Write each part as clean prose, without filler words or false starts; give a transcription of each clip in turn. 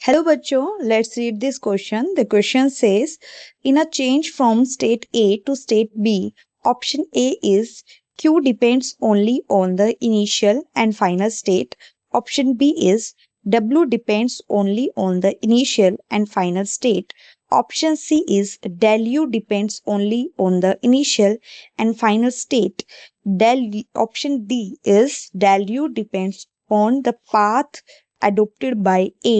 Hello बच्चों, let's read this question. The question says, in a change from state A to state B, option A is Q depends only on the initial and final state. Option B is W depends only on the initial and final state. Option C is del U depends only on the initial and final state. Option D is del U depends on the path adopted by A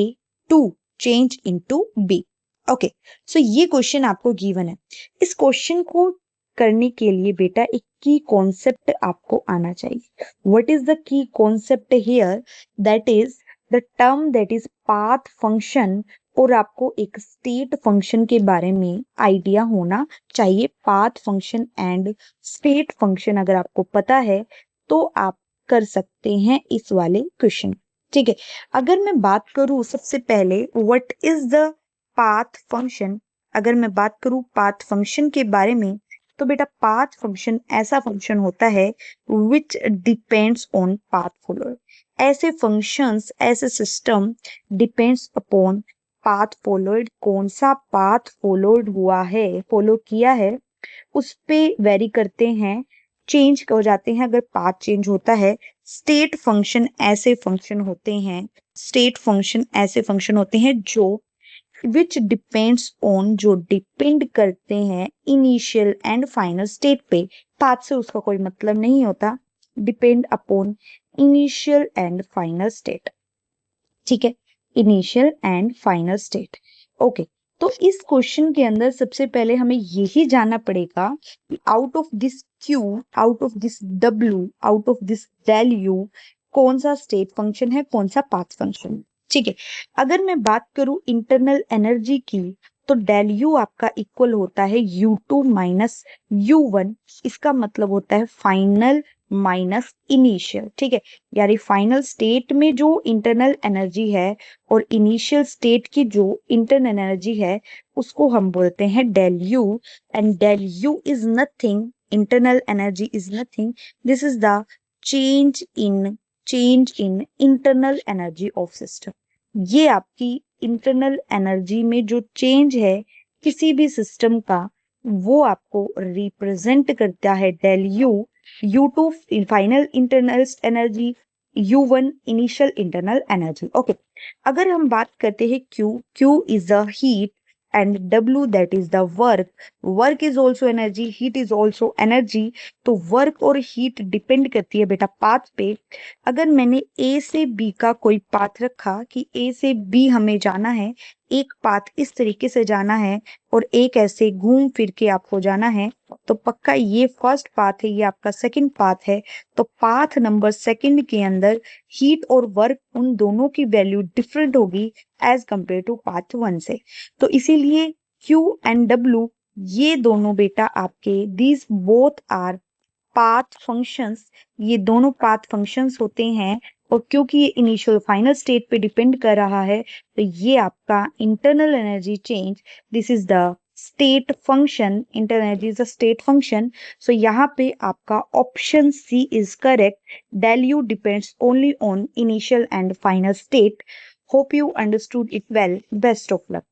to change into B. Okay, so ये question आपको given है। इस question को करने के लिए बेटा एक की कॉन्सेप्ट आपको आना चाहिए। What is the key concept here? That is the term that is path function, और आपको एक स्टेट फंक्शन के बारे में आइडिया होना चाहिए। Path function and state function अगर आपको पता है तो आप कर सकते हैं इस वाले क्वेश्चन। ठीक है, अगर मैं बात करूं सबसे पहले what is the path function, अगर मैं बात करूं पाथ फंक्शन के बारे में, तो बेटा पाथ फंक्शन ऐसा फंक्शन होता है which depends on path follower. ऐसे फंक्शंस, ऐसे system depends upon path followed. कौन सा पाथ फॉलोड हुआ है, फॉलो किया है, उस पे वेरी करते हैं, चेंज हो जाते हैं अगर पाथ चेंज होता है। स्टेट फंक्शन ऐसे फंक्शन होते हैं, स्टेट फंक्शन ऐसे फंक्शन होते हैं जो विच डिपेंड्स ऑन, जो डिपेंड करते हैं इनिशियल एंड फाइनल स्टेट पे। पाथ से उसका कोई मतलब नहीं होता, depend upon initial and final state. ठीक है, initial and final state. Okay, तो इस क्वेश्चन के अंदर सबसे पहले हमें यही जानना पड़ेगा कि out of this Q, out of this W, out of this value कौन सा स्टेट फंक्शन है, कौन सा पाथ फंक्शन। ठीक है, अगर मैं बात करूं इंटरनल एनर्जी की, तो डेल यू आपका इक्वल होता है U2 माइनस U1। इसका मतलब होता है फाइनल माइनस इनिशियल। ठीक है, यानी फाइनल स्टेट में जो इंटरनल एनर्जी है और इनिशियल स्टेट की जो इंटरनल एनर्जी है उसको हम बोलते हैं del U. And del U is nothing, internal energy is nothing, this is the change in internal energy of system. ये आपकी इंटरनल एनर्जी में जो चेंज है किसी भी सिस्टम का, वो आपको रिप्रेजेंट करता है del U. U2 final internal energy, U1 initial internal energy. Okay, अगर हम बात करते हैं Q is the heat and W that is the work. Work is also energy, heat is also energy. तो वर्क और heat depend करती है बेटा पाथ पे। अगर मैंने A से B का कोई पाथ रखा कि A से B हमें जाना है, एक पाथ इस तरीके से जाना है और एक ऐसे घूम फिर के आपको जाना है, तो पक्का ये फर्स्ट पाथ है, ये आपका सेकंड पाथ है। तो पाथ नंबर सेकंड के अंदर हीट और वर्क उन दोनों की वैल्यू डिफरेंट होगी as compare to path one से। तो इसीलिए Q एंड W ये दोनों बेटा आपके, these both are path functions, ये दोनों पाथ फंक्शंस होते हैं। और क्योंकि ये इनिशियल फाइनल स्टेट पे डिपेंड कर रहा है, तो ये आपका internal energy change, this is the state function. Internal energy is a state function. So यहाँ पे आपका option C is correct, delta U depends only on initial and final state. Hope you understood it well, best of luck.